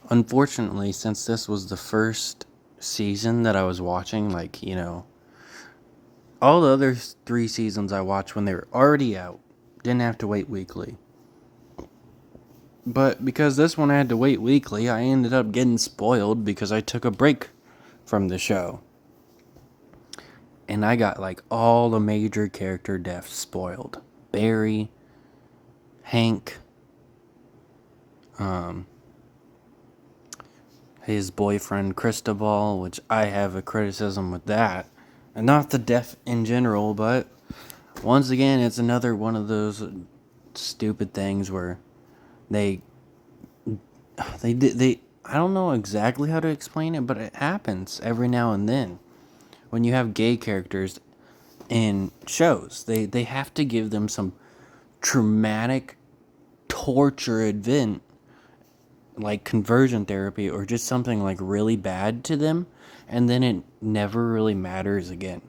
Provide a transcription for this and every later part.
Unfortunately, since this was the first season that I was watching, all the other three seasons I watched when they were already out, didn't have to wait weekly. But because this one I had to wait weekly, I ended up getting spoiled because I took a break from the show. And I got like all the major character deaths spoiled. Barry, Hank, his boyfriend Cristobal, which I have a criticism with that. And not the death in general, but once again, it's another one of those stupid things where they I don't know exactly how to explain it, but it happens every now and then. When you have gay characters in shows, they have to give them some traumatic torture event like conversion therapy or just something like really bad to them, and then it never really matters again.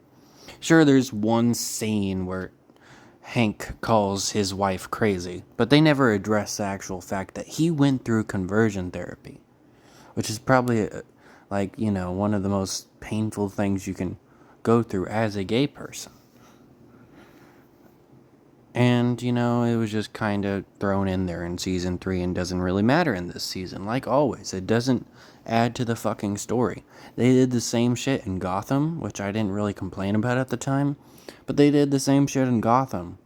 Sure, there's one scene where Hank calls his wife crazy, but they never address the actual fact that he went through conversion therapy, which is probably one of the most painful things you can go through as a gay person. And, it was just kind of thrown in there in season 3 and doesn't really matter in this season. Like always, it doesn't add to the fucking story. They did the same shit in Gotham, which I didn't really complain about at the time, but they did the same shit in Gotham,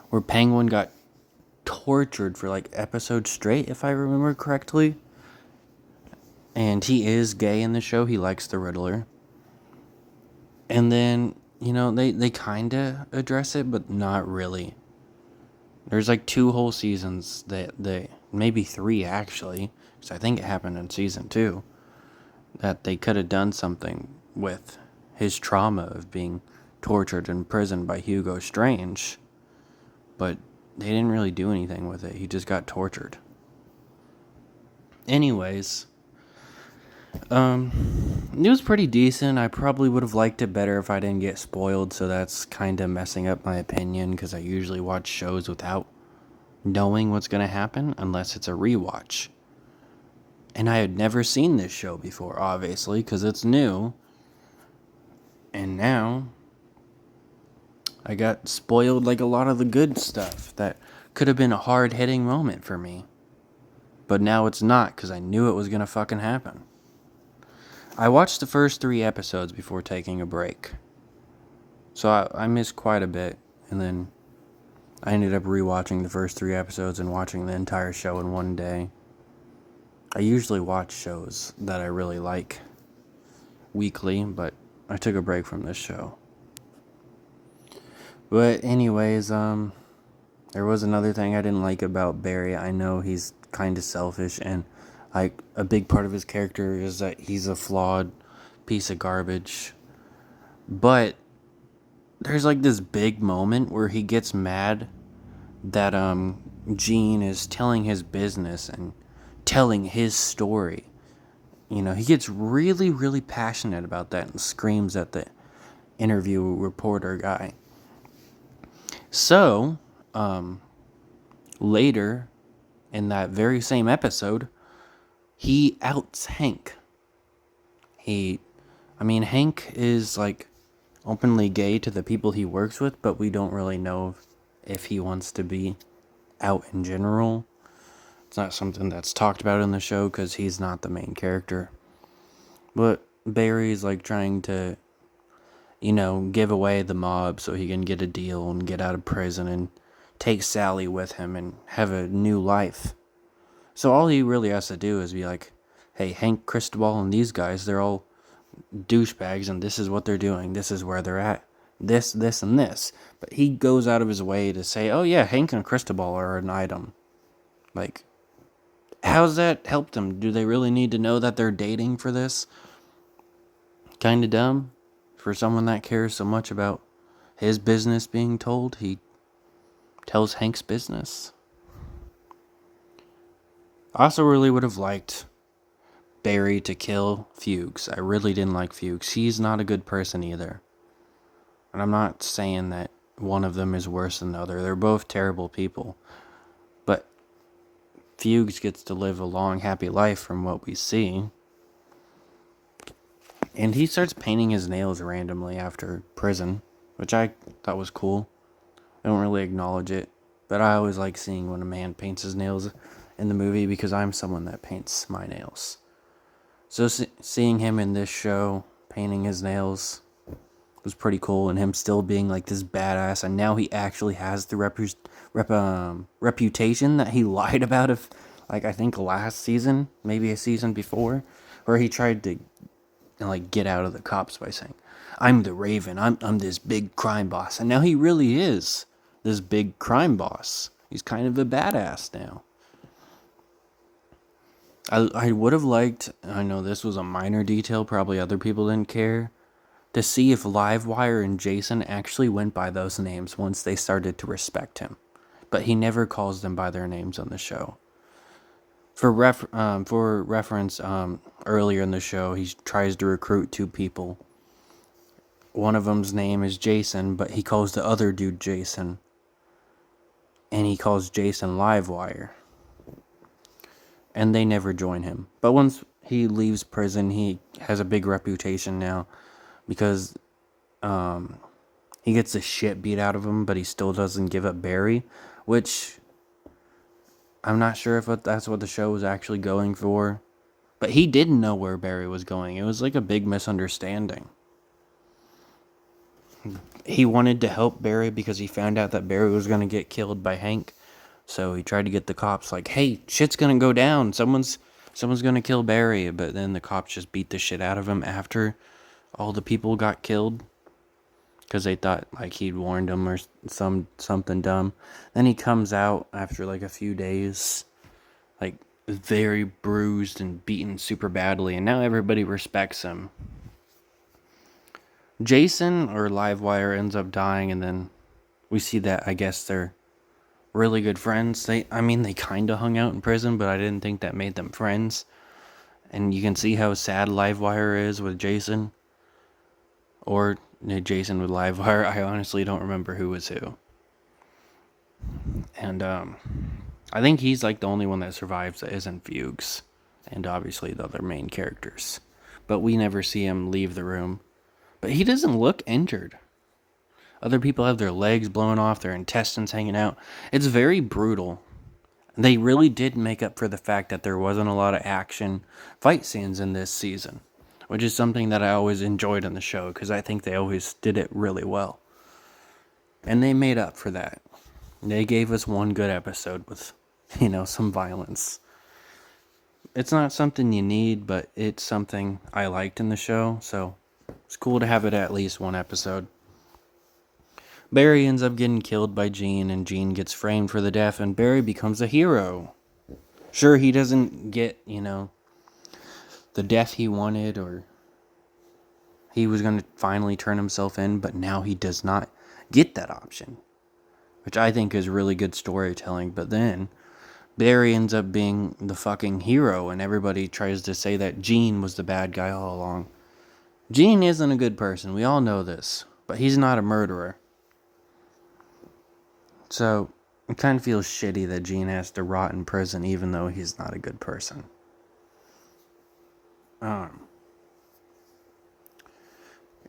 where Penguin got tortured for like episodes straight, if I remember correctly. And he is gay in the show, he likes the Riddler. And then, they kind of address it, but not really. There's like 2 whole seasons maybe 3 actually, because I think it happened in season 2, that they could have done something with his trauma of being tortured in prison by Hugo Strange, but they didn't really do anything with it. He just got tortured. Anyways, it was pretty decent. I probably would have liked it better if I didn't get spoiled, so that's kind of messing up my opinion, because I usually watch shows without knowing what's going to happen unless it's a rewatch. And I had never seen this show before, obviously, because it's new. And now I got spoiled like a lot of the good stuff that could have been a hard-hitting moment for me. But now it's not, because I knew it was going to fucking happen. I watched the first 3 episodes before taking a break. So I missed quite a bit, and then I ended up rewatching the first 3 episodes and watching the entire show in one day. I usually watch shows that I really like weekly, but I took a break from this show. But anyways, there was another thing I didn't like about Barry. I know he's kind of selfish, and like a big part of his character is that he's a flawed piece of garbage. But there's like this big moment where he gets mad that Gene is telling his business and telling his story. He gets really, really passionate about that and screams at the interview reporter guy. So, later in that very same episode, he outs Hank. Hank is like openly gay to the people he works with, but we don't really know if he wants to be out in general. It's not something that's talked about in the show because he's not the main character. But Barry's like trying to, give away the mob so he can get a deal and get out of prison and take Sally with him and have a new life. So all he really has to do is be like, hey, Hank, Cristobal, and these guys, they're all douchebags, and this is what they're doing. This is where they're at. This, and this. But he goes out of his way to say, oh yeah, Hank and Cristobal are an item. Like, how's that helped them? Do they really need to know that they're dating for this? Kinda dumb. For someone that cares so much about his business being told, he tells Hank's business. I also really would have liked Barry to kill Fuchs. I really didn't like Fuchs. He's not a good person either. And I'm not saying that one of them is worse than the other. They're both terrible people. But Fugues gets to live a long, happy life from what we see. And he starts painting his nails randomly after prison, which I thought was cool. I don't really acknowledge it, but I always like seeing when a man paints his nails in the movie because I'm someone that paints my nails. So seeing him in this show painting his nails was pretty cool, and him still being like this badass, and now he actually has the reputation that he lied about of, like, I think last season, maybe a season before, where he tried to like get out of the cops by saying, I'm the Raven, I'm this big crime boss, and now he really is this big crime boss. He's kind of a badass now. I would have liked, I know this was a minor detail, probably other people didn't care, to see if Livewire and Jason actually went by those names once they started to respect him. But he never calls them by their names on the show. For reference, earlier in the show, he tries to recruit 2 people. One of them's name is Jason, but he calls the other dude Jason. And he calls Jason Livewire. And they never join him. But once he leaves prison, he has a big reputation now. Because he gets the shit beat out of him, but he still doesn't give up Barry. Which, I'm not sure if that's what the show was actually going for. But he didn't know where Barry was going. It was like a big misunderstanding. He wanted to help Barry because he found out that Barry was going to get killed by Hank. So he tried to get the cops like, hey, shit's going to go down. Someone's going to kill Barry. But then the cops just beat the shit out of him after all the people got killed. Because they thought like he'd warned them or something dumb. Then he comes out after like a few days, like very bruised and beaten super badly. And now everybody respects him. Jason or Livewire ends up dying, and then we see that I guess they're really good friends. They kind of hung out in prison, but I didn't think that made them friends. And you can see how sad Livewire is with Jason. Or Jason with Livewire. I honestly don't remember who was who. And I think he's like the only one that survives that isn't Fugues. And obviously the other main characters. But we never see him leave the room. But he doesn't look injured. Other people have their legs blown off, their intestines hanging out. It's very brutal. They really did make up for the fact that there wasn't a lot of action fight scenes in this season, which is something that I always enjoyed in the show because I think they always did it really well. And they made up for that. They gave us one good episode with, some violence. It's not something you need, but it's something I liked in the show, so it's cool to have it at least one episode. Barry ends up getting killed by Gene, and Gene gets framed for the death, and Barry becomes a hero. Sure, he doesn't get, the death he wanted, or he was going to finally turn himself in, but now he does not get that option, which I think is really good storytelling. But then Barry ends up being the fucking hero, and everybody tries to say that Gene was the bad guy all along. Gene isn't a good person, we all know this, but he's not a murderer. So, it kind of feels shitty that Gene has to rot in prison even though he's not a good person.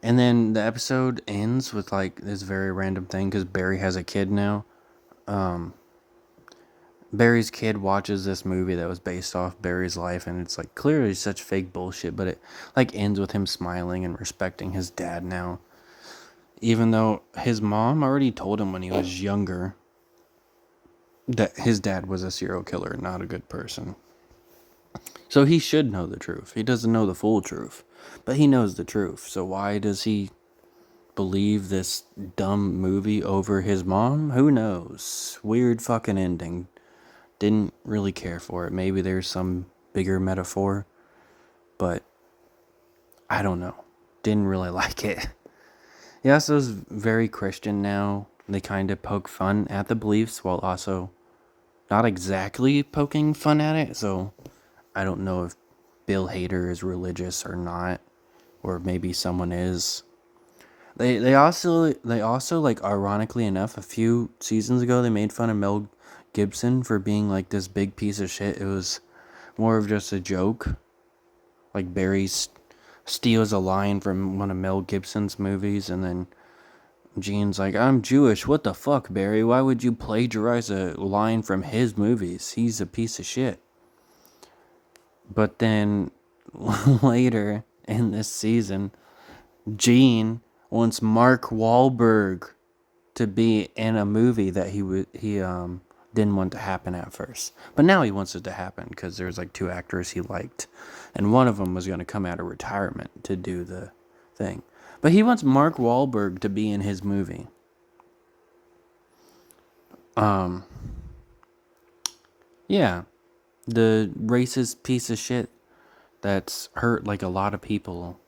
And then the episode ends with like this very random thing because Barry has a kid now. Barry's kid watches this movie that was based off Barry's life, and it's like clearly such fake bullshit, but it like ends with him smiling and respecting his dad now. Even though his mom already told him when he was younger that his dad was a serial killer, not a good person. So he should know the truth. He doesn't know the full truth, but he knows the truth. So why does he believe this dumb movie over his mom? Who knows? Weird fucking ending. Didn't really care for it. Maybe there's some bigger metaphor, but I don't know. Didn't really like it. He also is very Christian now. They kind of poke fun at the beliefs while also not exactly poking fun at it. So I don't know if Bill Hader is religious or not, or maybe someone is. They also like, ironically enough, a few seasons ago they made fun of Mel Gibson for being like this big piece of shit. It was more of just a joke. Like Barry steals a line from one of Mel Gibson's movies, and then Gene's like, I'm Jewish. What the fuck, Barry? Why would you plagiarize a line from his movies? He's a piece of shit. But then later in this season, Gene wants Mark Wahlberg to be in a movie that he didn't want to happen at first. But now he wants it to happen because there's like 2 actors he liked. And one of them was going to come out of retirement to do the thing. But he wants Mark Wahlberg to be in his movie. Yeah. The racist piece of shit that's hurt like a lot of people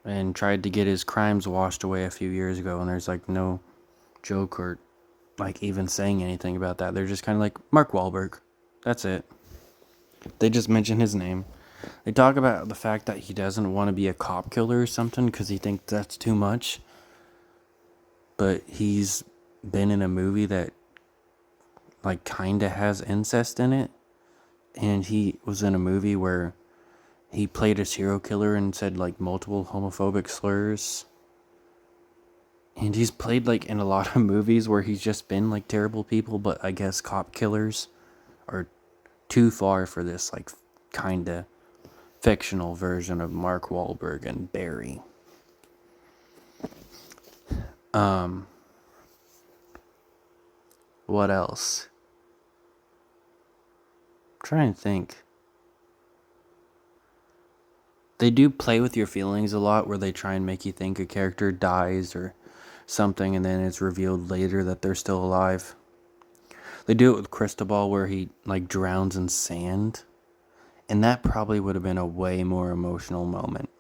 and tried to get his crimes washed away a few years ago, and there's like no joke or like even saying anything about that. They're just kind of like, Mark Wahlberg. That's it. They just mention his name. They talk about the fact that he doesn't want to be a cop killer or something because he thinks that's too much. But he's been in a movie that like kind of has incest in it. And he was in a movie where he played a serial killer and said like multiple homophobic slurs. And he's played like in a lot of movies where he's just been like terrible people, but I guess cop killers are too far for this like kind of fictional version of Mark Wahlberg and Barry. What else? I'm trying to think. They do play with your feelings a lot where they try and make you think a character dies or something and then it's revealed later that they're still alive. They do it with Cristobal where he like drowns in sand. And that probably would have been a way more emotional moment.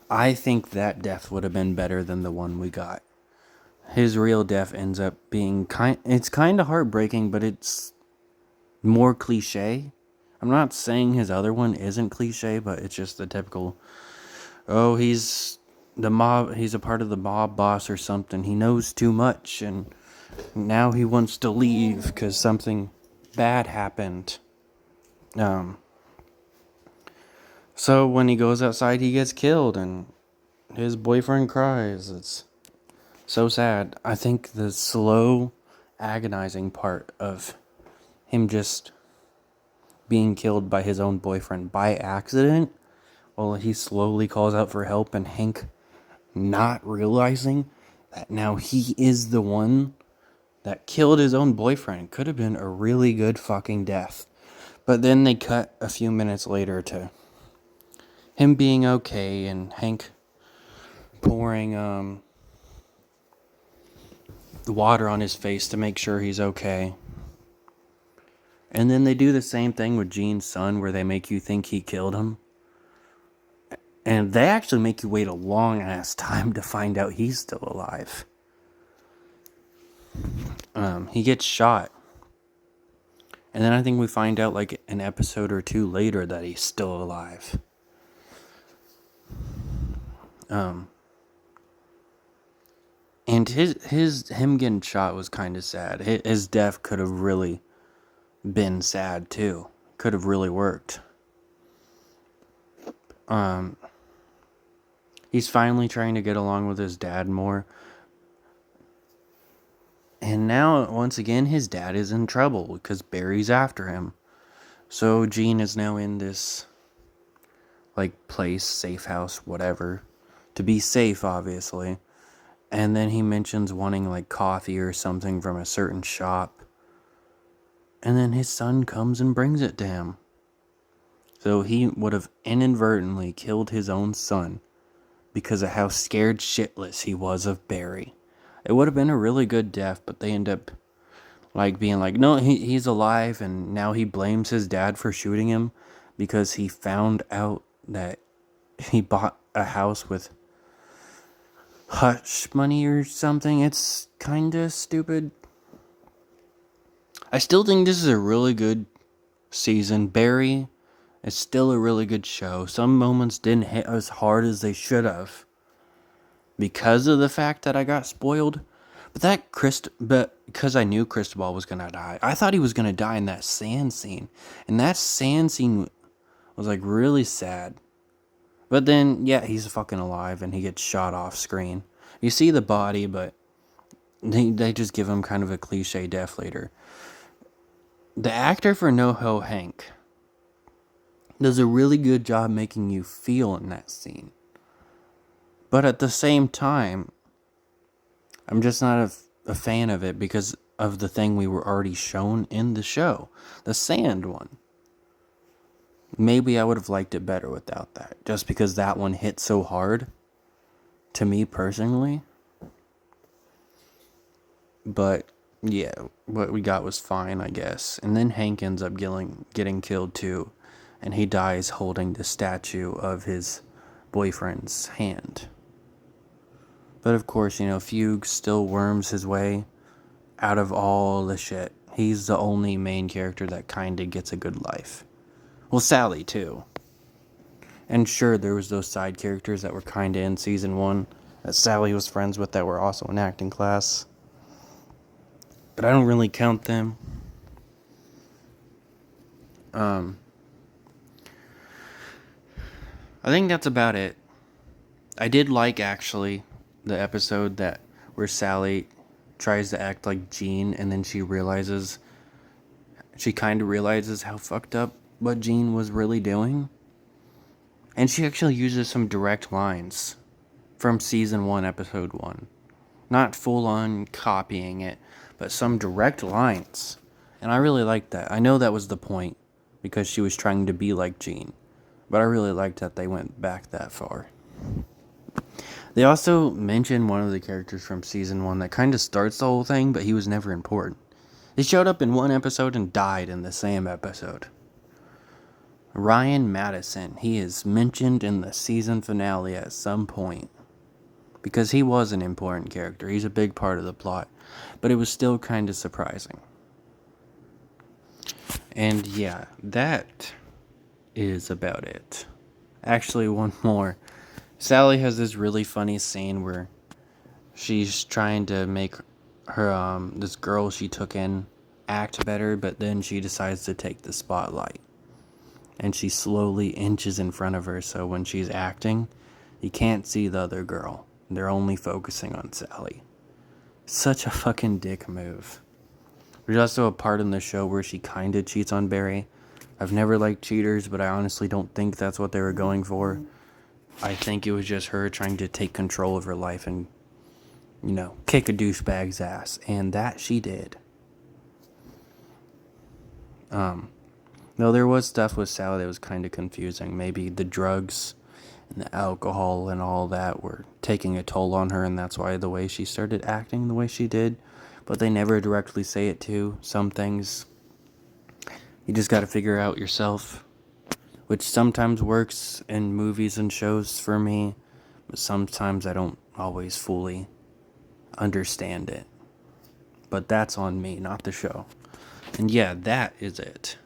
I think that death would have been better than the one we got. His real death ends up being it's kind of heartbreaking, but it's more cliche. I'm not saying his other one isn't cliche, but it's just the typical, oh, he's the mob, he's a part of the mob boss or something. He knows too much and now he wants to leave because something bad happened. So when he goes outside, he gets killed and his boyfriend cries. It's so sad. I think the slow, agonizing part of him just being killed by his own boyfriend by accident, while he slowly calls out for help, and Hank not realizing that now he is the one that killed his own boyfriend, could have been a really good fucking death. But then they cut a few minutes later to him being okay and Hank pouring the water on his face to make sure he's okay. And then they do the same thing with Gene's son where they make you think he killed him. And they actually make you wait a long ass time to find out he's still alive. He gets shot. And then I think we find out like an episode or 2 later that he's still alive. And him getting shot was kind of sad. His death could have really been sad too. Could have really worked. He's finally trying to get along with his dad more. And now, once again, his dad is in trouble because Barry's after him. So Gene is now in this, like, place, safe house, whatever. To be safe, obviously. And then he mentions wanting, like, coffee or something from a certain shop. And then his son comes and brings it to him. So he would have inadvertently killed his own son because of how scared shitless he was of Barry. It would have been a really good death, but they end up like being like, no, he's alive, and now he blames his dad for shooting him because he found out that he bought a house with hush money or something. It's kind of stupid. I still think this is a really good season. Barry is still a really good show. Some moments didn't hit as hard as they should have because of the fact that I got spoiled. But because I knew Cristobal was gonna die, I thought he was gonna die in that sand scene. And that sand scene was like really sad. But then, yeah, he's fucking alive and he gets shot off screen. You see the body, but they just give him kind of a cliche death later. The actor for NoHo Hank does a really good job making you feel in that scene. But at the same time, I'm just not a fan of it because of the thing we were already shown in the show. The sand one. Maybe I would have liked it better without that. Just because that one hit so hard. To me personally. But yeah, what we got was fine, I guess. And then Hank ends up getting killed too. And he dies holding the statue of his boyfriend's hand. But of course, Fugue still worms his way out of all the shit. He's the only main character that kinda gets a good life. Well, Sally too. And sure, there was those side characters that were kinda in season 1 that Sally was friends with that were also in acting class. But I don't really count them. I think that's about it. I did like, actually, the episode where Sally tries to act like Jean and then she kind of realizes how fucked up what Jean was really doing. And she actually uses some direct lines from season 1, episode 1. Not full on copying it, but some direct lines. And I really liked that. I know that was the point because she was trying to be like Jean. But I really liked that they went back that far. They also mentioned one of the characters from season 1 that kind of starts the whole thing, but he was never important. He showed up in one episode and died in the same episode. Ryan Madison. He is mentioned in the season finale at some point. Because he was an important character. He's a big part of the plot. But it was still kind of surprising. And yeah, that is about it. Actually, one more. Sally has this really funny scene where she's trying to make her this girl she took in act better, but then she decides to take the spotlight. And she slowly inches in front of her, so when she's acting, you can't see the other girl. They're only focusing on Sally. Such a fucking dick move. There's also a part in the show where she kinda cheats on Barry. I've never liked cheaters, but I honestly don't think that's what they were going for. I think it was just her trying to take control of her life and, kick a douchebag's ass. And that she did. No, there was stuff with Sally that was kind of confusing. Maybe the drugs and the alcohol and all that were taking a toll on her, and that's why the way she started acting the way she did. But they never directly say it too. Some things you just gotta figure out yourself, which sometimes works in movies and shows for me, but sometimes I don't always fully understand it. But that's on me, not the show. And yeah, that is it.